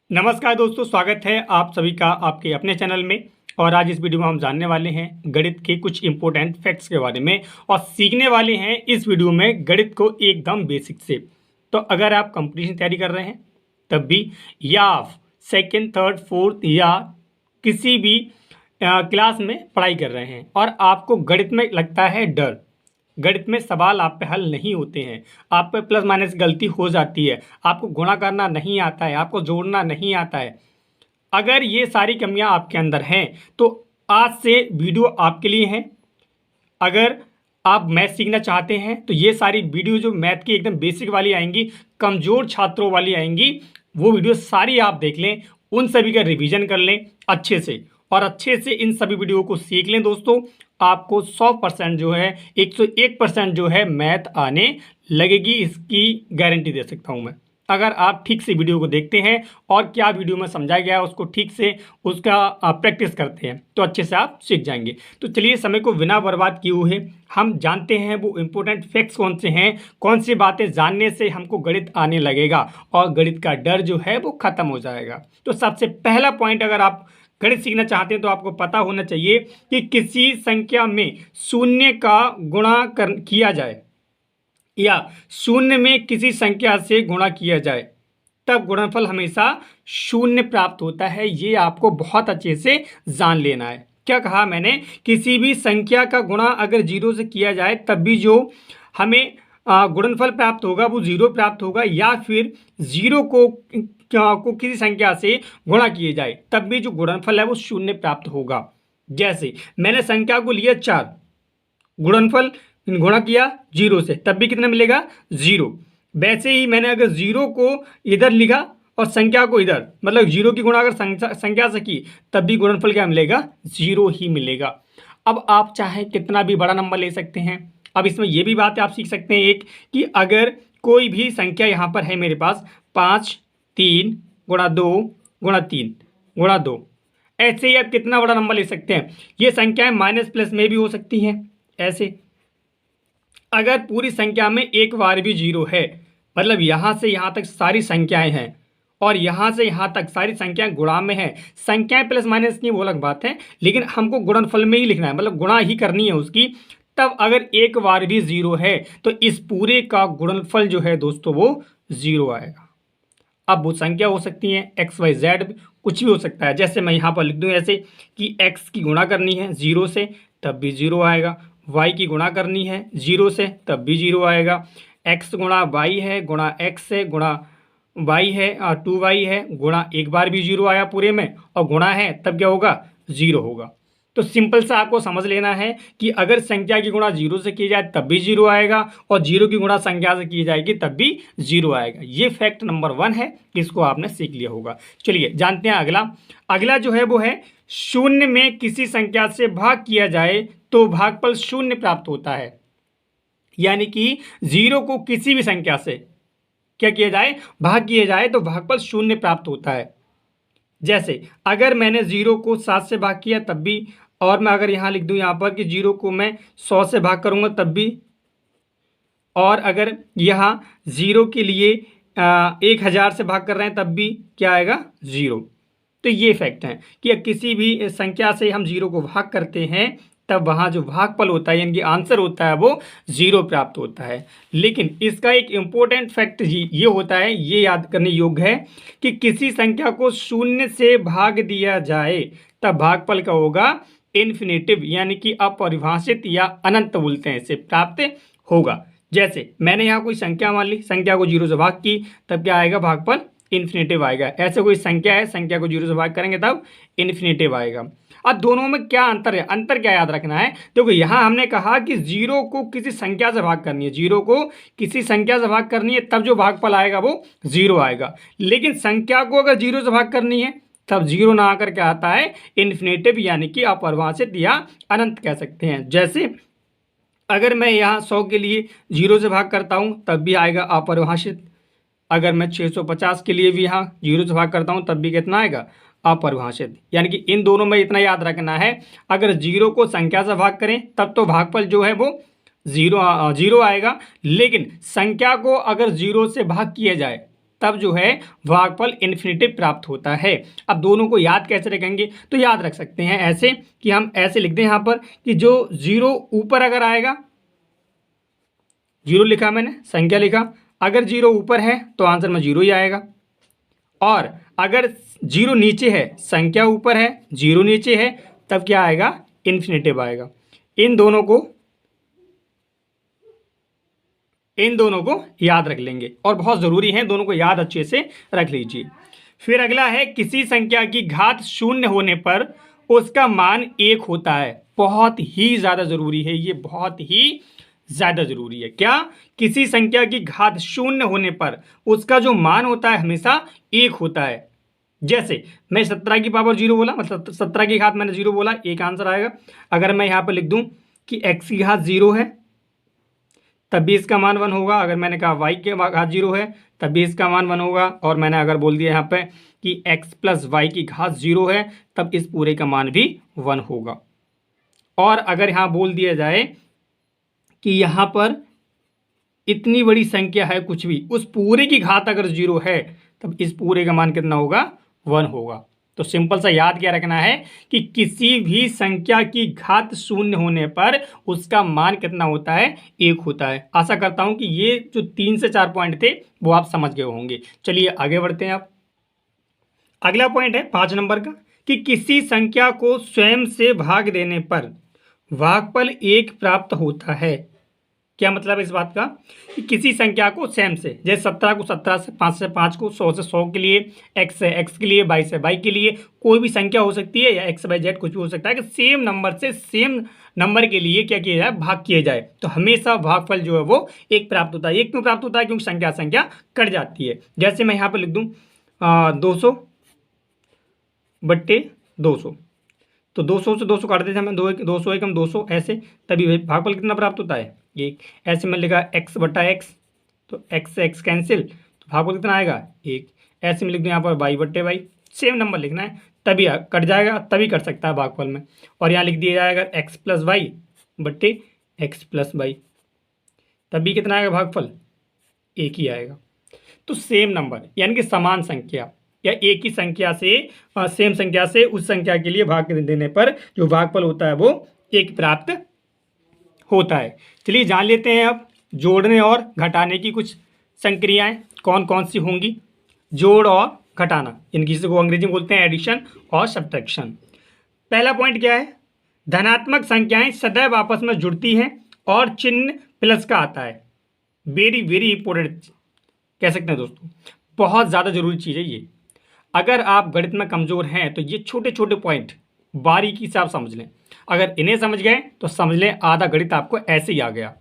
नमस्कार दोस्तों, स्वागत है आप सभी का आपके अपने चैनल में। और आज इस वीडियो में हम जानने वाले हैं गणित के कुछ इंपॉर्टेंट फैक्ट्स के बारे में और सीखने वाले हैं इस वीडियो में गणित को एकदम बेसिक से। तो अगर आप कंपटीशन तैयारी कर रहे हैं तब भी, या आप सेकेंड थर्ड फोर्थ या किसी भी क्लास में पढ़ाई कर रहे हैं और आपको गणित में लगता है डर, गणित में सवाल आप पे हल नहीं होते हैं, आप पे प्लस माइनस गलती हो जाती है, आपको गुणा करना नहीं आता है, आपको जोड़ना नहीं आता है, अगर ये सारी कमियां आपके अंदर हैं तो आज से वीडियो आपके लिए है। अगर आप मैथ सीखना चाहते हैं तो ये सारी वीडियो जो मैथ की एकदम बेसिक वाली आएंगी, कमज़ोर छात्रों वाली आएंगी, वो वीडियो सारी आप देख लें, उन सभी का रिवीजन कर लें अच्छे से और अच्छे से इन सभी वीडियो को सीख लें दोस्तों। आपको 100% जो है 101% जो है मैथ आने लगेगी, इसकी गारंटी दे सकता हूँ मैं। अगर आप ठीक से वीडियो को देखते हैं और क्या वीडियो में समझाया गया है उसको ठीक से उसका प्रैक्टिस करते हैं तो अच्छे से आप सीख जाएंगे। तो चलिए समय को बिना बर्बाद किए हुए हम जानते हैं वो इम्पोर्टेंट फैक्ट्स कौन से हैं, कौन सी बातें जानने से हमको गणित आने लगेगा और गणित का डर जो है वो ख़त्म हो जाएगा। तो सबसे पहला पॉइंट, अगर आप गणित सीखना चाहते हैं तो आपको पता होना चाहिए कि किसी संख्या में शून्य का गुणा किया जाए या शून्य में किसी संख्या से गुणा किया जाए तब गुणनफल हमेशा शून्य प्राप्त होता है। ये आपको बहुत अच्छे से जान लेना है। क्या कहा मैंने? किसी भी संख्या का गुणा अगर जीरो से किया जाए तब भी जो हमें गुणनफल प्राप्त होगा वो जीरो प्राप्त होगा, या फिर जीरो को किसी संख्या से गुणा किए जाए तब भी जो गुणनफल है वो शून्य प्राप्त होगा। जैसे मैंने संख्या को लिया 4, गुणनफल गुणा किया जीरो से तब भी कितना मिलेगा? जीरो। वैसे ही मैंने अगर जीरो को इधर लिखा और संख्या को इधर, मतलब जीरो की गुणा अगर संख्या से की तब भी गुणनफल क्या मिलेगा? जीरो ही मिलेगा। अब आप चाहे कितना भी बड़ा नंबर ले सकते हैं। अब इसमें यह भी बात आप सीख सकते हैं एक, कि अगर कोई भी संख्या यहाँ पर है मेरे पास 5, 3 गुणा 2 गुणा 3 गुणा 2, ऐसे ही आप कितना बड़ा नंबर ले सकते हैं। ये संख्याएं माइनस प्लस में भी हो सकती हैं। ऐसे अगर पूरी संख्या में एक बार भी जीरो है, मतलब यहाँ से यहाँ तक सारी संख्याएं हैं और यहाँ से यहाँ तक सारी संख्याएं गुणा में है, संख्याएं प्लस माइनस की वो अलग बात है, लेकिन हमको गुणनफल में ही लिखना है, मतलब गुणा ही करनी है उसकी। तब अगर एक बार भी जीरो है तो इस पूरे का गुणनफल जो है दोस्तों वो जीरो आएगा। अब वो संख्या हो सकती है एक्स वाई जेड, कुछ भी हो सकता है। जैसे मैं यहाँ पर लिख दूँ ऐसे कि एक्स की गुणा करनी है जीरो से तब भी जीरो आएगा, वाई की गुणा करनी है जीरो से तब भी जीरो आएगा, एक्स गुणा वाई है गुणा एक्स है गुणा वाई है 2y है गुणा एक बार भी जीरो आया पूरे में और गुणा है तब क्या होगा? जीरो होगा। तो सिंपल सा आपको समझ लेना है कि अगर संख्या की गुणा जीरो से की जाए तब भी जीरो आएगा और जीरो की गुणा संख्या से की जाएगी तब भी जीरो आएगा। ये फैक्ट नंबर 1 है, इसको आपने सीख लिया होगा। चलिए जानते हैं अगला। अगला जो है वो है शून्य में किसी संख्या से भाग किया जाए तो भागफल शून्य प्राप्त होता है। यानी कि जीरो को किसी भी संख्या से क्या किया जाए? भाग किया जाए तो भागफल शून्य प्राप्त होता है। जैसे अगर मैंने जीरो को 7 से भाग किया तब भी, और मैं अगर यहाँ लिख दूँ यहाँ पर कि जीरो को मैं 100 से भाग करूँगा तब भी, और अगर यहाँ जीरो के लिए 1000 से भाग कर रहे हैं तब भी क्या आएगा? जीरो। तो ये फैक्ट है कि किसी भी संख्या से हम जीरो को भाग करते हैं तब वहाँ जो भागफल होता है यानी कि आंसर होता है वो जीरो प्राप्त होता है। लेकिन इसका एक इम्पोर्टेंट फैक्ट ये होता है, ये याद करने योग्य है कि किसी संख्या को शून्य से भाग दिया जाए तब भागफल का होगा इन्फिनेटिव, यानी कि अपरिभाषित या अनंत बोलते हैं इसे, प्राप्त होगा। जैसे मैंने यहाँ कोई संख्या मान ली, संख्या को जीरो से भाग की तब क्या आएगा? भागफल इन्फिनेटिव आएगा। ऐसे कोई संख्या है, संख्या को जीरो से भाग करेंगे तब इन्फिनेटिव आएगा। अब दोनों में क्या अंतर है? अंतर क्या याद रखना है? देखो यहाँ हमने कहा कि जीरो को किसी संख्या से भाग करनी है, जीरो को किसी संख्या से भाग करनी है तब जो भागफल आएगा वो जीरो आएगा। लेकिन संख्या को अगर जीरो से भाग करनी है तब जीरो ना आकर क्या आता है? इन्फिनेटिव, यानी कि अपरिभाषित या अनंत कह सकते हैं। जैसे अगर मैं यहाँ 100 के लिए जीरो से भाग करता हूँ तब भी आएगा अपरिभाषित। अगर मैं 650 के लिए भी यहाँ जीरो से भाग करता हूँ तब भी कितना आएगा? अपरिभाषित। यानी कि इन दोनों में इतना याद रखना है, अगर जीरो को संख्या से भाग करें तब तो भागफल जो है वो जीरो आएगा, लेकिन संख्या को अगर जीरो से भाग किया जाए तब जो है भागफल इन्फिनिटी प्राप्त होता है। अब दोनों को याद कैसे रखेंगे, तो याद रख सकते हैं ऐसे कि हम ऐसे लिख दें यहाँ पर कि जो 0 ऊपर अगर आएगा, 0 लिखा मैंने, संख्या लिखा, अगर 0 ऊपर है तो आंसर में 0 ही आएगा, और अगर 0 नीचे है, संख्या ऊपर है 0 नीचे है, तब क्या आएगा, इन्फिनिटिव आएगा। इन दोनों को याद रख लेंगे और बहुत ज़रूरी है, दोनों को याद अच्छे से रख लीजिए। फिर अगला है किसी संख्या की घात 0 होने पर उसका मान 1 होता है। बहुत ही ज़्यादा ज़रूरी है ये, बहुत ही ज़्यादा ज़रूरी है। क्या, किसी संख्या की घात 0 होने पर उसका जो मान होता है हमेशा 1 होता है। जैसे मैं 17 की पावर 0 बोला, मतलब 17 की घात मैंने 0 बोला, एक आंसर आएगा। अगर मैं यहाँ पर लिख दूँ कि x की घात 0 है तब भी इसका मान 1 होगा। अगर मैंने कहा y की घात 0 है तब भी इसका मान 1 होगा। और मैंने अगर बोल दिया यहाँ पे कि x प्लस वाई की घात 0 है तब इस पूरे का मान भी 1 होगा। और अगर यहाँ बोल दिया जाए कि यहाँ पर इतनी बड़ी संख्या है कुछ भी, उस पूरे की घात अगर 0 है तब इस पूरे का मान कितना होगा, 1 होगा। तो सिंपल सा याद क्या रखना है कि किसी भी संख्या की घात 0 होने पर उसका मान कितना होता है, 1 होता है। आशा करता हूं कि ये जो 3 से 4 पॉइंट थे वो आप समझ गए होंगे। चलिए आगे बढ़ते हैं। आप अगला पॉइंट है 5 नंबर का कि किसी संख्या को स्वयं से भाग देने पर भागफल 1 प्राप्त होता है। क्या मतलब है इस बात का कि किसी संख्या को सेम से, जैसे 17 को 17 से, 5 से 5 को, 100 से 100 के लिए, x से x के लिए, y से y के लिए, कोई भी संख्या हो सकती है, या x y z कुछ भी हो सकता है कि सेम नंबर से सेम नंबर के लिए क्या किया जाए, भाग किया जाए, तो हमेशा भागफल जो है वो 1 प्राप्त होता है। 1 क्यों प्राप्त होता है, क्योंकि संख्या कट जाती है। जैसे मैं यहाँ पर लिख दूँ 200 बट्टे 200, तो 200 से 200 काट देते हैं हमें, 200 एकम 200, ऐसे तभी भागफल कितना प्राप्त होता है, 1। ऐसे में लिखा x बटा x, तो x से x कैंसिल, तो भागफल कितना आएगा, 1। ऐसे में लिख दो यहाँ पर y बट्टे y, सेम नंबर लिखना है, तभी कट जाएगा, तभी कट सकता है भागफल में। और यहाँ लिख दिया जाएगा x प्लस वाई बट्टे x प्लस वाई, तभी कितना आएगा भागफल, 1 ही आएगा। तो सेम नंबर यानी कि समान संख्या या एक ही संख्या से, सेम संख्या से उस संख्या के लिए भाग देने पर जो भागफल होता है वो 1 प्राप्त होता है। चलिए जान लेते हैं अब जोड़ने और घटाने की कुछ संक्रियाएं कौन कौन सी होंगी। जोड़ और घटाना, इनकी को अंग्रेजी में बोलते हैं एडिशन और सब्ट्रैक्शन। पहला पॉइंट क्या है, धनात्मक संख्याएं सदैव आपस में जुड़ती हैं और चिन्ह प्लस का आता है। वेरी वेरी इंपॉर्टेंट कह सकते हैं दोस्तों, बहुत ज़्यादा जरूरी चीज़ है ये। अगर आप गणित में कमज़ोर हैं तो ये छोटे छोटे पॉइंट बारीकी से आप समझ लें। अगर इन्हें समझ गए तो समझ लें आधा गणित आपको ऐसे ही आ गया।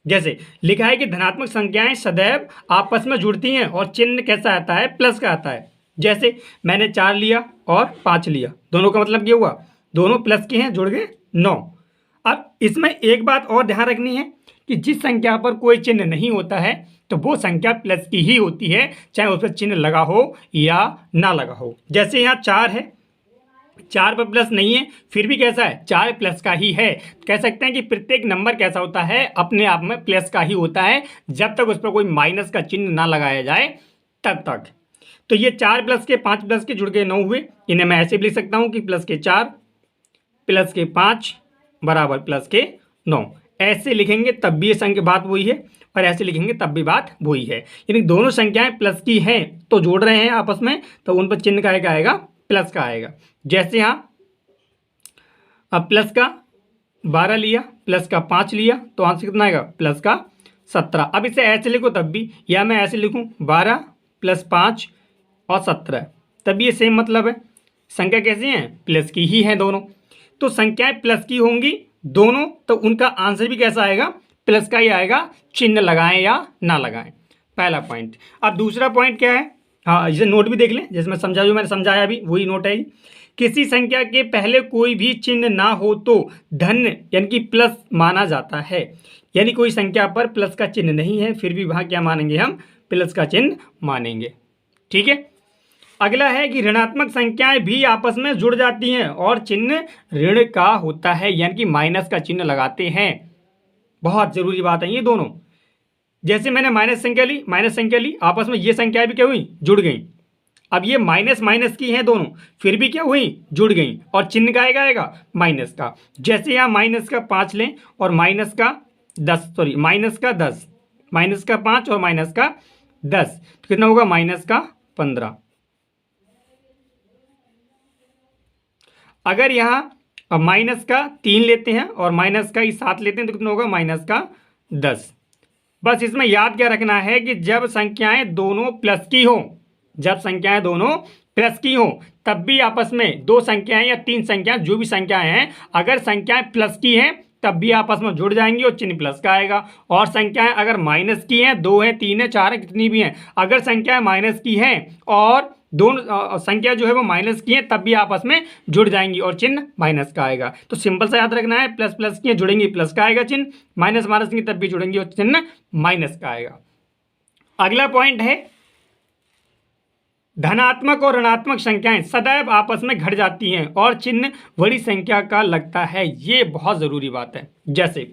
जैसे लिखा है कि धनात्मक संख्याएं सदैव आपस में जुड़ती हैं और चिन्ह कैसा आता है, प्लस का आता है। जैसे मैंने 4 लिया और 5 लिया, दोनों का मतलब ये हुआ दोनों प्लस के हैं, जुड़ गए 9। अब इसमें एक बात और ध्यान रखनी है कि जिस संख्या पर कोई चिन्ह नहीं होता है तो वो संख्या प्लस की ही होती है, चाहे उस पर चिन्ह लगा हो या ना लगा हो। जैसे यहाँ 4 है, 4 पर प्लस नहीं है, फिर भी कैसा है, 4 प्लस का ही है। कह सकते हैं कि प्रत्येक नंबर कैसा होता है, अपने आप में प्लस का ही होता है, जब तक उस पर कोई माइनस का चिन्ह ना लगाया जाए तब तक। तो ये 4 प्लस के 5 प्लस के जुड़ के 9 हुए। इन्हें मैं ऐसे भी लिख सकता हूँ कि प्लस के 4 प्लस के 5 बराबर प्लस के 9। ऐसे लिखेंगे तब भी ये संख्या बात वही है, और ऐसे लिखेंगे तब भी बात वही है। यानी दोनों संख्याएं प्लस की हैं तो जोड़ रहे हैं आपस में, तो उन पर चिन्ह का आएगा, प्लस का आएगा। जैसे यहाँ अब प्लस का 12 लिया, प्लस का 5 लिया, तो आंसर कितना आएगा, प्लस का 17। अब इसे ऐसे लिखो तब भी, या मैं ऐसे लिखूँ 12 प्लस 5 और 17, तब ये सेम मतलब है। संख्या कैसी हैं, प्लस की ही हैं दोनों। तो संख्याएं प्लस की होंगी दोनों, तो उनका आंसर भी कैसा आएगा, प्लस का ही आएगा, चिन्ह लगाएं या ना लगाएं। पहला पॉइंट। अब दूसरा पॉइंट क्या है, हाँ इसे नोट भी देख लें, जैसे मैं समझा, जो मैंने समझाया अभी वही नोट है। किसी संख्या के पहले कोई भी चिन्ह ना हो तो धन यानी कि प्लस माना जाता है। यानी कोई संख्या पर प्लस का चिन्ह नहीं है, फिर भी वहाँ क्या मानेंगे, हम प्लस का चिन्ह मानेंगे। ठीक है। अगला है कि ऋणात्मक संख्याएं भी आपस में जुड़ जाती हैं और चिन्ह ऋण का होता है, यानी कि माइनस का चिन्ह लगाते हैं। बहुत जरूरी बात है ये दोनों। जैसे मैंने माइनस संख्या ली, आपस में ये संख्याएं भी क्या हुई, जुड़ गई। अब ये माइनस माइनस की हैं दोनों, फिर भी क्या हुई, जुड़ गई, और चिन्ह का आएगा माइनस का। जैसे यहाँ माइनस का 5 लें और माइनस का 10, माइनस का 5 और माइनस का 10, तो कितना होगा, माइनस का 15। अगर यहाँ माइनस का 3 लेते हैं और माइनस का 7 लेते हैं तो कितना होगा, माइनस का 10। बस इसमें याद क्या रखना है कि जब संख्याएं दोनों प्लस की हो, तब भी आपस में दो संख्याएं या तीन संख्याएं, जो भी संख्याएं हैं, अगर संख्याएं प्लस की हैं तब भी आपस में जुड़ जाएंगी और चिन्ह प्लस का आएगा। और संख्याएं अगर माइनस की हैं, 2 हैं, 3 हैं, 4 हैं, कितनी भी हैं, अगर संख्याएं माइनस की हैं और दोनों संख्या जो है वो माइनस की है, तब भी आपस में जुड़ जाएंगी और चिन्ह माइनस का आएगा। तो सिंपल सा याद रखना है, प्लस प्लस की जुड़ेंगी प्लस का आएगा चिन्ह, माइनस माइनस की तब भी जुड़ेंगी और चिन्ह माइनस का आएगा। अगला पॉइंट है, धनात्मक और ऋणात्मक संख्याएं सदैव आपस में घट जाती हैं और चिन्ह बड़ी संख्या का लगता है। ये बहुत जरूरी बात है। जैसे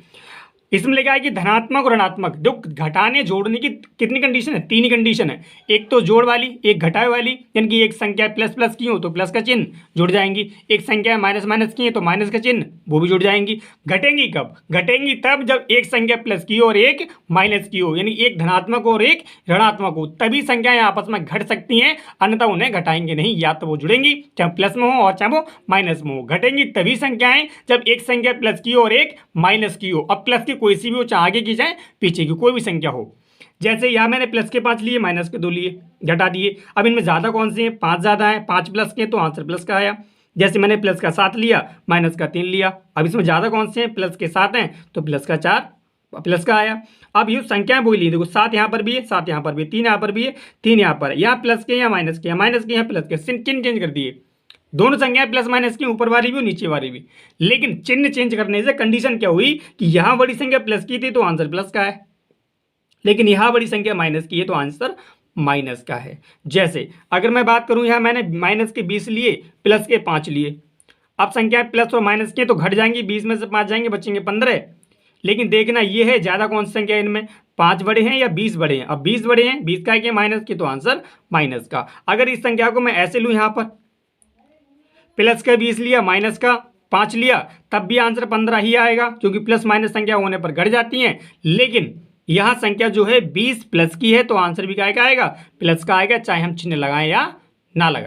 इसमें लिखा है कि धनात्मक और ऋणात्मक, जो घटाने जोड़ने की कितनी कंडीशन है, 3 ही कंडीशन है। एक तो जोड़ वाली, एक घटाए वाली, यानी कि एक संख्या प्लस प्लस की हो तो प्लस का चिन्ह जुड़ जाएंगी, एक संख्या माइनस माइनस की है तो माइनस का चिन्ह वो भी जुड़ जाएंगी। घटेंगी कब, घटेंगी तब जब एक संख्या प्लस की हो और एक माइनस की हो, यानी एक धनात्मक और एक ऋणात्मक हो, तभी संख्याएं आपस में घट सकती हैं, अन्यथा उन्हें घटाएंगे नहीं। या तो वो जुड़ेंगी चाहे प्लस में हो और चाहे वो माइनस में हो। घटेंगी तभी संख्याएं जब एक संख्या प्लस की हो और एक माइनस की हो। अब प्लस की कोई सी भी हो, चाहे आगे की चाहे पीछे की, कोई भी संख्या हो। जैसे यहाँ मैंने प्लस के 5 लिए, माइनस के 2 लिए, घटा दिए। अब इनमें ज़्यादा कौन से हैं, 5 ज़्यादा है, 5 प्लस के तो आंसर प्लस का आया। जैसे मैंने प्लस का 7 लिया, माइनस का 3 लिया। अब इसमें ज़्यादा कौन से हैं, प्लस के 7 हैं तो प्लस का 4 प्लस का आया। अब ये संख्याएं बोली ली, देखो 7 यहाँ पर भी है, 7 यहाँ पर भी है, 3 यहाँ पर भी है, 3 यहाँ पर है। यहाँ प्लस के, यहाँ माइनस के, माइनस के, यहाँ प्लस के, चिन्ह चेंज कर दिए। दोनों संख्याएं प्लस माइनस की, ऊपर वाली भी और नीचे वाली भी। लेकिन चिन्ह चेंज करने से कंडीशन क्या हुई कि यहां बड़ी संख्या प्लस की थी तो आंसर प्लस का है, लेकिन यहां बड़ी संख्या माइनस की है तो आंसर माइनस का है। जैसे अगर मैं बात करूं, यहां मैंने माइनस के 20 लिए, प्लस के 5 लिए। अब संख्याएं प्लस और माइनस की तो घट जाएंगी, 20 में से 5 जाएंगे, बचेंगे 15। लेकिन देखना ये है ज्यादा कौन सी संख्या है इनमें, 5 बड़े हैं या 20 बड़े हैं। अब 20 बड़े हैं, 20 का है माइनस की तो आंसर माइनस का। अगर इस संख्या को मैं ऐसे लूं, यहां पर प्लस का 20 लिया, माइनस का 5 लिया, तब भी आंसर 15 ही आएगा, क्योंकि प्लस माइनस संख्या होने पर घट जाती हैं। लेकिन यहां संख्या जो है 20 प्लस की है तो आंसर भी क्या आएगा, प्लस का आएगा, चाहे हम चिन्ह लगाएं या ना लगाएं।